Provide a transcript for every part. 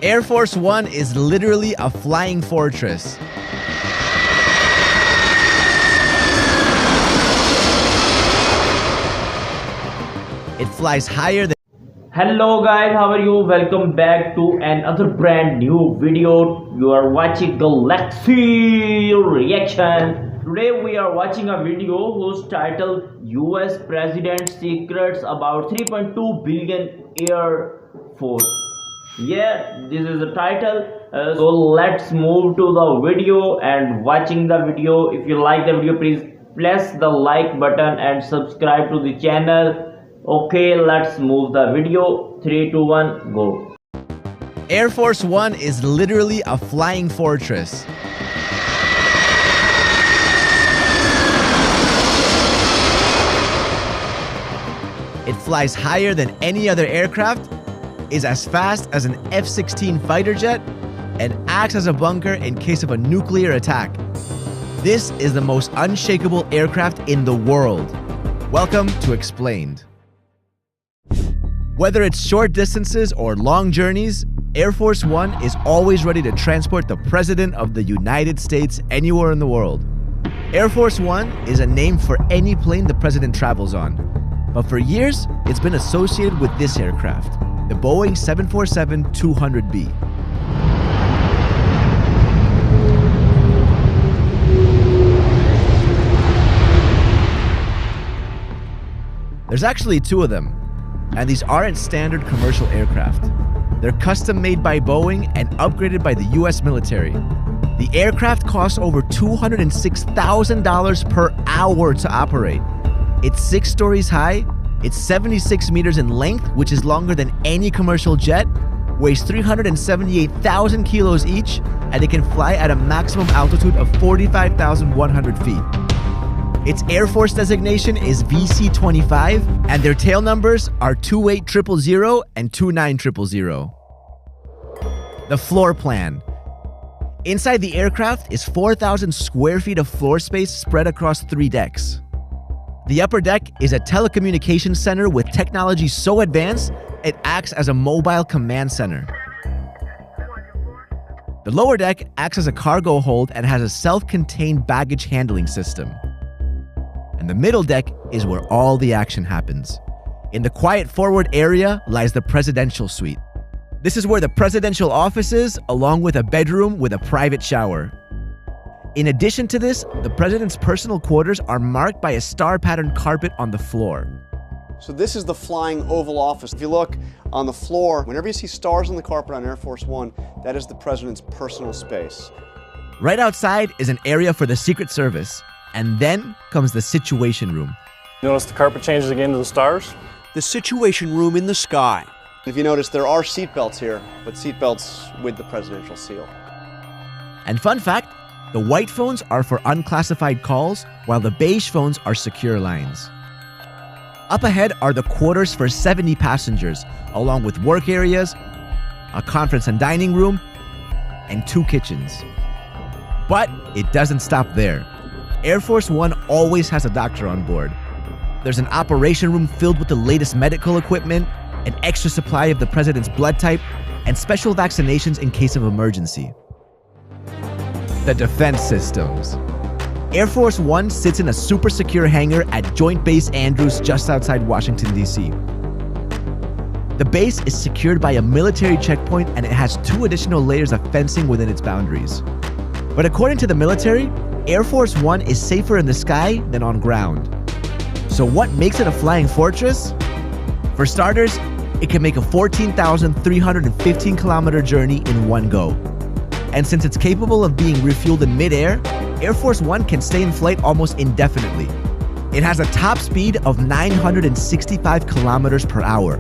Air Force One is literally a flying fortress. It flies higher than... Hello guys, how are you? Welcome back to another brand new video. You are watching Galaxy Reaction. Today we are watching a video whose title US President Secrets about 3.2 billion Air Force. Yeah, this is the title. So let's move to the video and watching the video. If you like the video, please press the like button and subscribe to the channel. Okay, let's move the video. 3, 2, 1, go. Air Force One is literally a flying fortress. It flies higher than any other aircraft, is as fast as an F-16 fighter jet, and acts as a bunker in case of a nuclear attack. This is the most unshakable aircraft in the world. Welcome to Explained. Whether it's short distances or long journeys, Air Force One is always ready to transport the President of the United States anywhere in the world. Air Force One is a name for any plane the President travels on. But for years, it's been associated with this aircraft, the Boeing 747-200B. There's actually two of them, and these aren't standard commercial aircraft. They're custom made by Boeing and upgraded by the US military. The aircraft costs over $206,000 per hour to operate. It's 6 stories high, it's 76 meters in length, which is longer than any commercial jet, weighs 378,000 kilos each, and it can fly at a maximum altitude of 45,100 feet. Its Air Force designation is VC-25, and their tail numbers are 28000 and 29000. The floor plan. Inside the aircraft is 4,000 square feet of floor space spread across 3 decks. The upper deck is a telecommunications center with technology so advanced, it acts as a mobile command center. The lower deck acts as a cargo hold and has a self-contained baggage handling system. And the middle deck is where all the action happens. In the quiet forward area lies the presidential suite. This is where the presidential office is, along with a bedroom with a private shower. In addition to this, the president's personal quarters are marked by a star-patterned carpet on the floor. So this is the flying Oval Office. If you look on the floor, whenever you see stars on the carpet on Air Force One, that is the president's personal space. Right outside is an area for the Secret Service. And then comes the Situation Room. Notice the carpet changes again to the stars? The Situation Room in the sky. If you notice, there are seatbelts here, but seatbelts with the presidential seal. And fun fact, the white phones are for unclassified calls, while the beige phones are secure lines. Up ahead are the quarters for 70 passengers, along with work areas, a conference and dining room, and 2 kitchens. But it doesn't stop there. Air Force One always has a doctor on board. There's an operation room filled with the latest medical equipment, an extra supply of the president's blood type, and special vaccinations in case of emergency. The defense systems. Air Force One sits in a super secure hangar at Joint Base Andrews just outside Washington, D.C. The base is secured by a military checkpoint and it has 2 additional layers of fencing within its boundaries. But according to the military, Air Force One is safer in the sky than on ground. So what makes it a flying fortress? For starters, it can make a 14,315 kilometer journey in one go. And since it's capable of being refueled in mid-air, Air Force One can stay in flight almost indefinitely. It has a top speed of 965 kilometers per hour.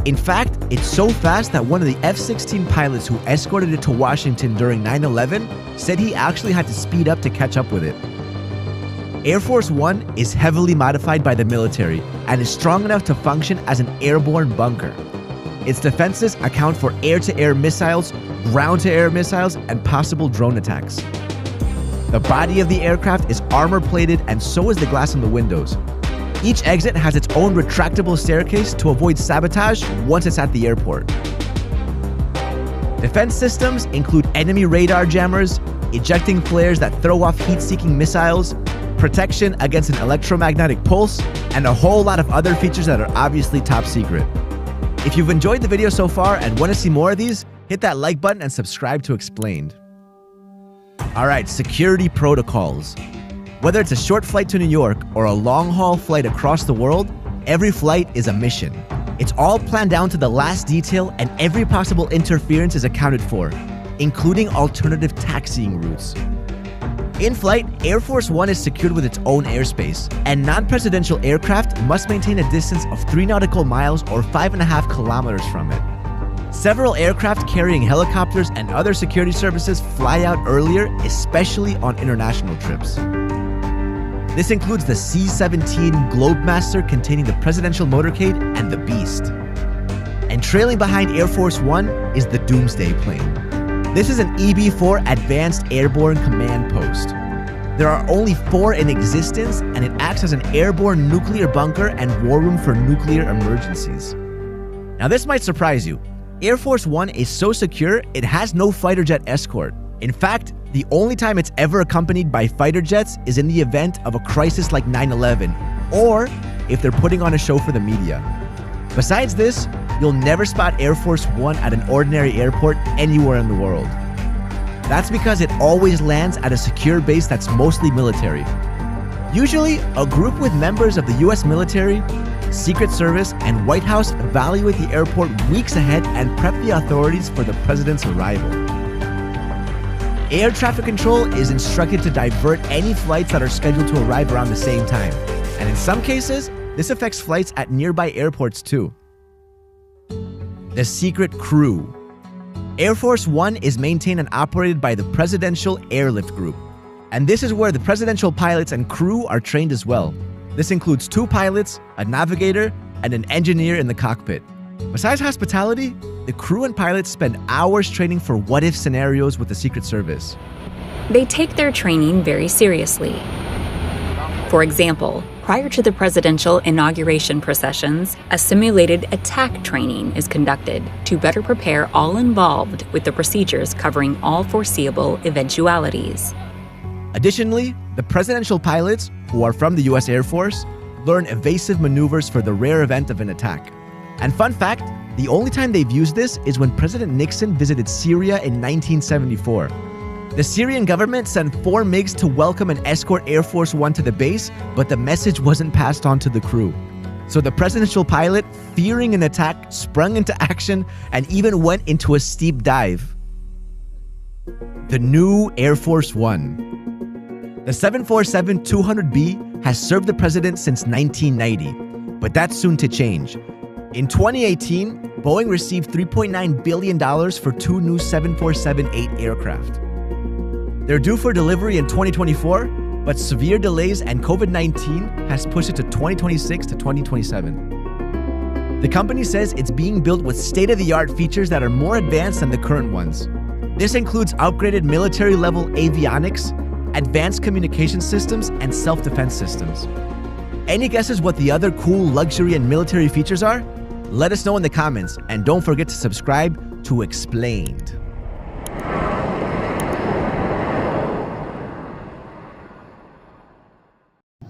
In fact, it's so fast that one of the F-16 pilots who escorted it to Washington during 9/11 said he actually had to speed up to catch up with it. Air Force One is heavily modified by the military and is strong enough to function as an airborne bunker. Its defenses account for air-to-air missiles, ground-to-air missiles, and possible drone attacks. The body of the aircraft is armor-plated and so is the glass in the windows. Each exit has its own retractable staircase to avoid sabotage once it's at the airport. Defense systems include enemy radar jammers, ejecting flares that throw off heat-seeking missiles, protection against an electromagnetic pulse, and a whole lot of other features that are obviously top secret. If you've enjoyed the video so far and want to see more of these, hit that like button and subscribe to Explained. Alright, security protocols. Whether it's a short flight to New York or a long-haul flight across the world, every flight is a mission. It's all planned down to the last detail, and every possible interference is accounted for, including alternative taxiing routes. In flight, Air Force One is secured with its own airspace, and non-presidential aircraft must maintain a distance of 3 nautical miles or 5.5 kilometers from it. Several aircraft carrying helicopters and other security services fly out earlier, especially on international trips. This includes the C-17 Globemaster containing the presidential motorcade and the Beast. And trailing behind Air Force One is the Doomsday plane. This is an EB-4 Advanced Airborne Command Post. There are only 4 in existence, and it acts as an airborne nuclear bunker and war room for nuclear emergencies. Now this might surprise you. Air Force One is so secure, it has no fighter jet escort. In fact, the only time it's ever accompanied by fighter jets is in the event of a crisis like 9/11, or if they're putting on a show for the media. Besides this, you'll never spot Air Force One at an ordinary airport anywhere in the world. That's because it always lands at a secure base that's mostly military. Usually, a group with members of the US military, Secret Service, and White House evaluate the airport weeks ahead and prep the authorities for the president's arrival. Air traffic control is instructed to divert any flights that are scheduled to arrive around the same time. And in some cases, this affects flights at nearby airports too. The Secret Crew. Air Force One is maintained and operated by the Presidential Airlift Group. And this is where the presidential pilots and crew are trained as well. This includes 2 pilots, a navigator, and an engineer in the cockpit. Besides hospitality, the crew and pilots spend hours training for what-if scenarios with the Secret Service. They take their training very seriously. For example, prior to the presidential inauguration processions, a simulated attack training is conducted to better prepare all involved with the procedures covering all foreseeable eventualities. Additionally, the presidential pilots, who are from the US Air Force, learn evasive maneuvers for the rare event of an attack. And fun fact, the only time they've used this is when President Nixon visited Syria in 1974. The Syrian government sent 4 MiGs to welcome and escort Air Force One to the base, but the message wasn't passed on to the crew. So the presidential pilot, fearing an attack, sprung into action and even went into a steep dive. The new Air Force One. The 747-200B has served the president since 1990, but that's soon to change. In 2018, Boeing received $3.9 billion for 2 new 747-8 aircraft. They're due for delivery in 2024, but severe delays and COVID-19 has pushed it to 2026 to 2027. The company says it's being built with state-of-the-art features that are more advanced than the current ones. This includes upgraded military-level avionics, advanced communication systems, and self-defense systems. Any guesses what the other cool luxury and military features are? Let us know in the comments, and don't forget to subscribe to Explained.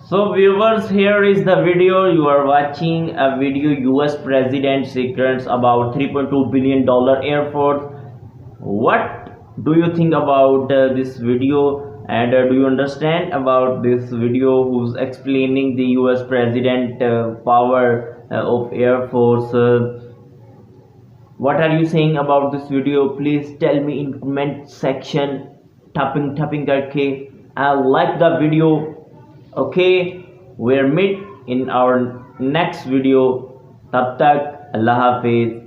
So viewers, here is the video. You are watching a video, US President secrets about $3.2 billion Air Force. What do you think about this video? And do you understand about this video who's explaining the US President power of Air Force? What are you saying about this video? Please tell me in comment section. Tapping karke and like the video. Okay, we'll meet in our next video. Tab tak, Allah Hafiz.